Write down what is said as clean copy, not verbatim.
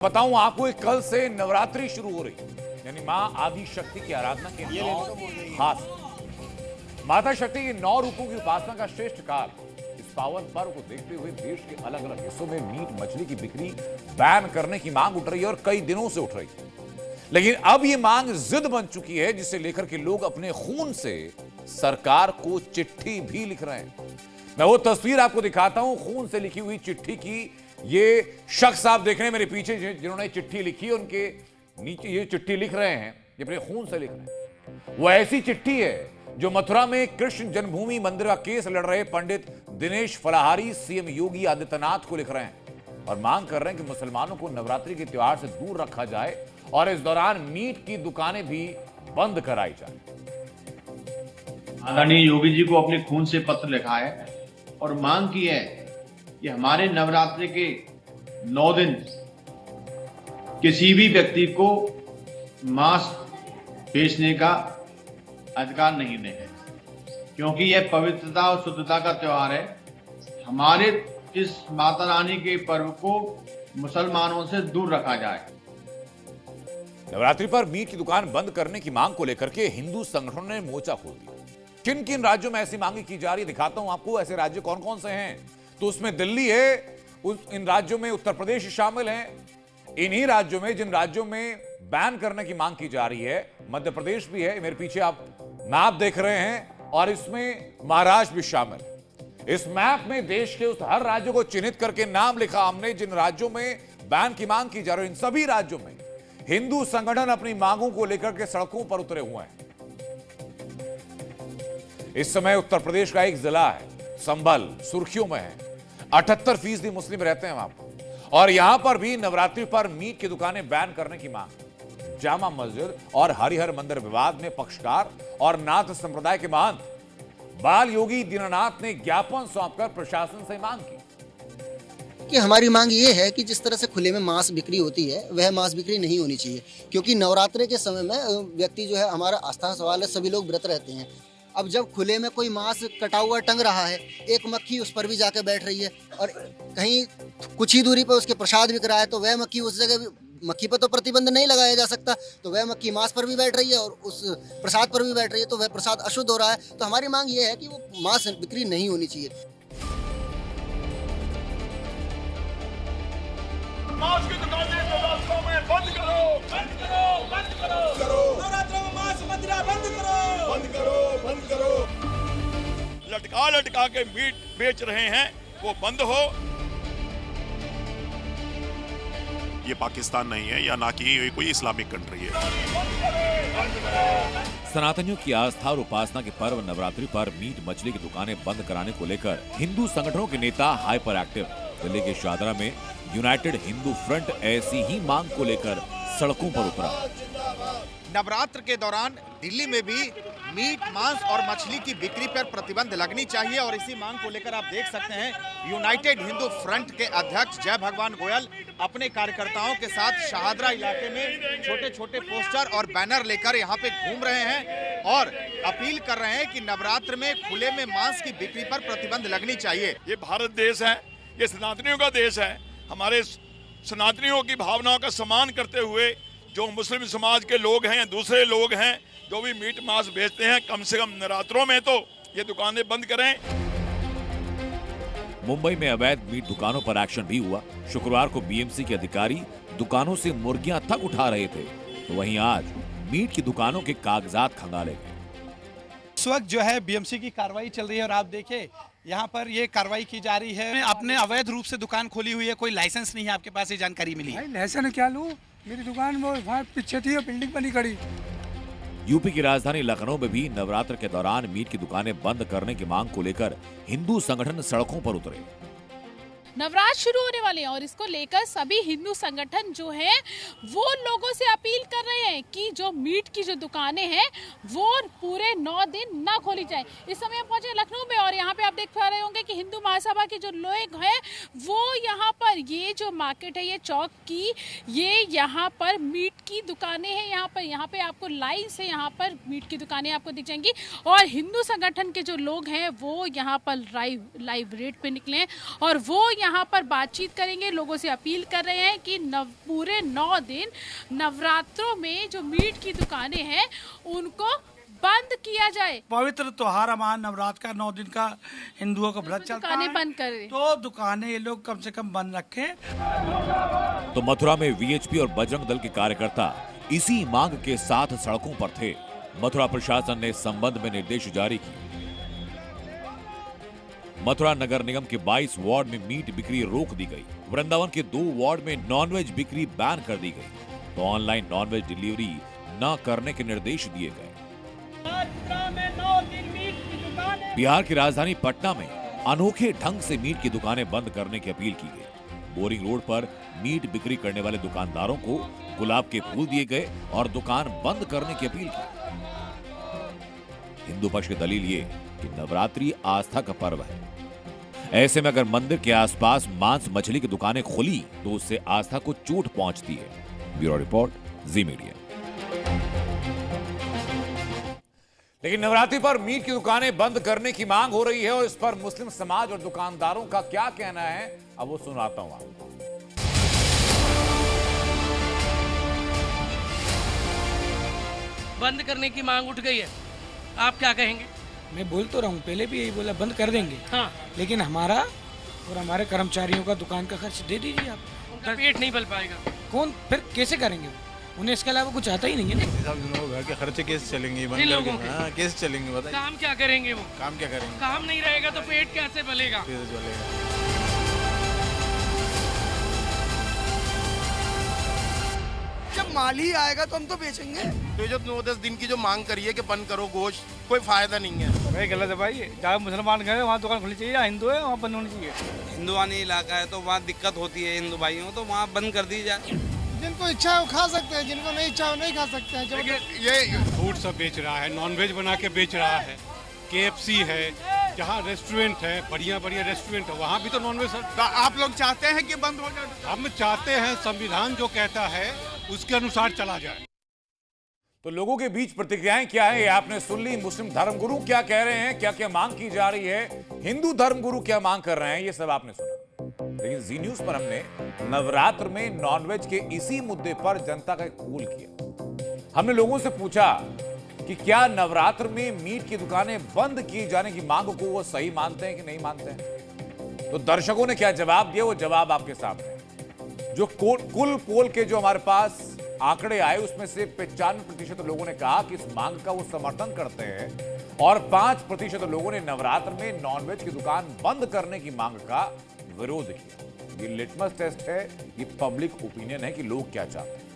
बताऊं आपको, कल से नवरात्रि शुरू हो रही है, यानी मां आदि शक्ति की आराधना के 9 खास माता शक्ति के 9 रूपों की उपासना का श्रेष्ठ काल। इस पावन पर्व को देखते हुए देश के अलग अलग हिस्सों में मीट मछली की बिक्री बैन करने की मांग उठ रही है और कई दिनों से उठ रही है। लेकिन अब यह मांग जिद बन चुकी है, जिसे लेकर के लोग अपने खून से सरकार को चिट्ठी भी लिख रहे हैं। मैं वो तस्वीर आपको दिखाता हूं, खून से लिखी हुई चिट्ठी की। ये शख्स आप देख रहे हैं मेरे पीछे, जिन्होंने चिट्ठी लिखी, उनके नीचे ये चिट्ठी लिख रहे हैं, ये अपने खून से लिख रहे हैं। वो ऐसी चिट्ठी है जो मथुरा में कृष्ण जन्मभूमि मंदिर का केस लड़ रहे पंडित दिनेश फलाहारी सीएम योगी आदित्यनाथ को लिख रहे हैं और मांग कर रहे हैं कि मुसलमानों को नवरात्रि के त्योहार से दूर रखा जाए और इस दौरान मीट की दुकानें भी बंद कराई जाए। आदरणीय योगी जी को अपने खून से पत्र लिखा है और मांग की है कि हमारे नवरात्रि के 9 दिन किसी भी व्यक्ति को मांस बेचने का अधिकार नहीं देंगे, क्योंकि यह पवित्रता और शुद्धता का त्योहार है। हमारे इस माता रानी के पर्व को मुसलमानों से दूर रखा जाए। नवरात्रि पर मीट की दुकान बंद करने की मांग को लेकर के हिंदू संगठनों ने मोर्चा खोल दिया। किन किन राज्यों में ऐसी मांगी की जा रही है दिखाता हूं आपको। ऐसे राज्य कौन कौन से हैं, तो उसमें दिल्ली है, इन राज्यों में उत्तर प्रदेश शामिल है। इन्हीं राज्यों में, जिन राज्यों में बैन करने की मांग की जा रही है, मध्य प्रदेश भी है। मेरे पीछे आप मैप देख रहे हैं और इसमें महाराष्ट्र भी शामिल है। इस मैप में देश के उस हर राज्य को चिन्हित करके नाम लिखा हमने, जिन राज्यों में बैन की मांग की जा रही है। इन सभी राज्यों में हिंदू संगठन अपनी मांगों को लेकर के सड़कों पर उतरे हुए हैं। इस समय उत्तर प्रदेश का एक जिला है संभल, सुर्खियों में है। 78% मुस्लिम रहते हैं वहां पर, और यहां पर भी नवरात्रि पर मीट की दुकानें बैन करने की मांग। जामा मस्जिद और हरिहर मंदिर विवाद में पक्षकार और नाथ संप्रदाय के महंत बाल योगी दीनानाथ ने ज्ञापन सौंपकर प्रशासन से मांग की कि हमारी मांग ये है कि जिस तरह से खुले में मांस बिक्री होती है, वह मांस बिक्री नहीं होनी चाहिए, क्योंकि नवरात्रि के समय में व्यक्ति जो है, हमारा आस्था सवाल है, सभी लोग व्रत रहते हैं। अब जब खुले में कोई मांस कटा हुआ टंग रहा है, एक मक्खी उस पर भी जाकर बैठ रही है और कहीं कुछ ही दूरी पर उसके प्रसाद बिक रहा है, तो वह मक्खी उस जगह, मक्खी पर तो प्रतिबंध नहीं लगाया जा सकता, तो वह मक्खी मांस पर भी बैठ रही है और उस प्रसाद पर भी बैठ रही है, तो वह प्रसाद अशुद्ध हो रहा है। तो हमारी मांग ये है कि वो मांस बिक्री नहीं होनी चाहिए। मांस की दुकानें नवरात्रों में बंद करो, बंद करो, बंद करो, नवरात्रों में मांस मंदिर बंद करो, बंद करो, बंद करो। लटका लटका के मीट बेच रहे हैं, वो बंद हो। ये पाकिस्तान नहीं है, या ना कि ये कोई इस्लामिक कंट्री है। सनातनियों की आस्था और उपासना के पर्व नवरात्रि पर मीट मछली की दुकानें बंद कराने को लेकर हिंदू संगठनों के नेता हाइपर एक्टिव। दिल्ली के शादरा में यूनाइटेड हिंदू फ्रंट ऐसी ही मांग को लेकर सड़कों पर उतरा। नवरात्र के दौरान दिल्ली में भी मीट, मांस और मछली की बिक्री पर प्रतिबंध लगनी चाहिए और इसी मांग को लेकर आप देख सकते हैं यूनाइटेड हिंदू फ्रंट के अध्यक्ष जय भगवान गोयल अपने कार्यकर्ताओं के साथ शाहदरा इलाके में छोटे छोटे पोस्टर और बैनर लेकर यहाँ पे घूम रहे हैं और अपील कर रहे हैं कि नवरात्र में खुले में मांस की बिक्री पर प्रतिबंध लगनी चाहिए। ये भारत देश है, ये सनातनियों का देश है। हमारे सनातनियों की भावनाओं का सम्मान करते हुए जो मुस्लिम समाज के लोग हैं या दूसरे लोग हैं जो भी मीट मांस बेचते हैं, कम से कम नवरात्रों में तो ये दुकानें बंद करें। मुंबई में अवैध मीट दुकानों पर एक्शन भी हुआ। शुक्रवार को बीएमसी के अधिकारी दुकानों से मुर्गियां तक उठा रहे थे, तो वहीं आज मीट की दुकानों के कागजात खंगाले गए। इस वक्त जो है बीएमसी की कार्रवाई चल रही है और आप देखिए यहाँ पर ये कार्रवाई की जा रही है। आपने अवैध रूप से दुकान खोली हुई है, कोई लाइसेंस नहीं है, आपके पास ये जानकारी मिली है? लाइसेंस क्या लूं, मेरी दुकान वो वहाँ पीछे थी, बिल्डिंग बनी खड़ी। यूपी की राजधानी लखनऊ में भी नवरात्र के दौरान मीट की दुकानें बंद करने की मांग को लेकर हिंदू संगठन सड़कों पर उतरे। नवरात्र शुरू होने वाले हैं और इसको लेकर सभी हिंदू संगठन जो हैं वो लोगों से अपील कर रहे हैं कि जो मीट की जो दुकानें हैं वो पूरे 9 दिन ना खोली जाए। इस समय हम पहुंचे लखनऊ में और यहाँ पे आप देख पा रहे होंगे कि हिंदू महासभा के जो लोग हैं वो यहाँ पर, ये जो मार्केट है, ये चौक की, ये यहाँ पर मीट की दुकानें हैं। यहाँ पे आपको लाइन से यहाँ पर मीट की दुकानें आपको दिख जाएंगी और हिंदू संगठन के जो लोग हैं वो यहाँ पर लाइव रेट पे निकले हैं और वो यहाँ पर बातचीत करेंगे, लोगों से अपील कर रहे हैं कि पूरे 9 दिन नवरात्रों में जो मीट की दुकानें हैं उनको बंद किया जाए। पवित्र त्योहार हमारा नवरात्र का 9 दिन का हिंदुओं का व्रत चलता है, दुकानें बंद करें तो दुकानें ये लोग कम से कम बंद रखें। तो मथुरा में वीएचपी और बजरंग दल के कार्यकर्ता इसी मांग के साथ सड़कों पर थे। मथुरा प्रशासन ने इस संबंध में निर्देश जारी किए। मथुरा नगर निगम के 22 वार्ड में मीट बिक्री रोक दी गई। वृंदावन के 2 वार्ड में नॉनवेज बिक्री बैन कर दी गई। तो ऑनलाइन नॉनवेज डिलीवरी न करने के निर्देश दिए गए। बिहार की राजधानी पटना में अनोखे ढंग से मीट की दुकानें बंद करने की अपील की गई। बोरिंग रोड पर मीट बिक्री करने वाले दुकानदारों को गुलाब के फूल दिए गए और दुकान बंद करने की अपील की। हिंदू पक्ष की दलील ये कि नवरात्रि आस्था का पर्व है। ऐसे में अगर मंदिर के आसपास मांस मछली की दुकानें खुली तो उससे आस्था को चोट पहुंचती है। ब्यूरो रिपोर्ट, जी मीडिया। लेकिन नवरात्रि पर मीट की दुकानें बंद करने की मांग हो रही है और इस पर मुस्लिम समाज और दुकानदारों का क्या कहना है, अब वो सुनाता हूं आपको। बंद करने की मांग उठ गई है, आप क्या कहेंगे? मैं बोल तो रहा हूँ, पहले भी यही बोला बंद कर देंगे। हाँ, लेकिन हमारा और हमारे कर्मचारियों का दुकान का खर्च दे दीजिए आप। उनका पेट नहीं पल पाएगा। कौन फिर कैसे करेंगे? उन्हें इसके अलावा कुछ आता ही नहीं है ना। घर के खर्चे कैसे चलेंगे? इन लोगों के कैसे चलेंगे बताइए? काम क्या करेंगे वो? काम क्या करेंगे? काम नहीं रहेगा तो पेट कैसे पलेगा? जब माल ही आएगा तो हम तो बेचेंगे। तो जो 9-10 दिन की जो मांग करिए कि बंद करो गोश्त, कोई फायदा नहीं है। भाई गलत है भाई, जहाँ मुसलमान गए वहाँ दुकान खुली चाहिए, हिंदू है वहाँ बंद होनी चाहिए। हिंदुआनी इलाका है तो वहाँ दिक्कत होती है हिंदू भाइयों, तो वहाँ बंद कर दी जाए। जिनको इच्छा है वो खा सकते हैं, जिनको नहीं इच्छा है वो नहीं खा सकते हैं। ये फूड सब बेच रहा है, नॉनवेज बना के बेच रहा है, KFC है, जहाँ रेस्टोरेंट है, बढ़िया बढ़िया रेस्टोरेंट है, वहाँ भी तो नॉनवेज है। तो आप लोग चाहते हैं कि बंद हो जाए? हम चाहते हैं संविधान जो कहता है उसके अनुसार चला जाए। तो लोगों के बीच प्रतिक्रियाएं क्या है, ये आपने सुन ली। मुस्लिम धर्मगुरु क्या कह रहे हैं, क्या क्या मांग की जा रही है, हिंदू धर्मगुरु क्या मांग कर रहे हैं, ये सब आपने सुना। लेकिन जी न्यूज पर हमने नवरात्र में नॉनवेज के इसी मुद्दे पर जनता का एक पोल किया। हमने लोगों से पूछा कि क्या नवरात्र में मीट की दुकानें बंद किए जाने की मांग को वो सही मानते हैं कि नहीं मानते हैं। तो दर्शकों ने क्या जवाब दिया, वो जवाब आपके सामने। जो कुल पोल के जो हमारे पास आंकड़े आए उसमें से 95% लोगों ने कहा कि इस मांग का वो समर्थन करते हैं और 5% लोगों ने नवरात्र में नॉनवेज की दुकान बंद करने की मांग का विरोध किया। ये लिटमस टेस्ट है, ये पब्लिक ओपिनियन है कि लोग क्या चाहते हैं।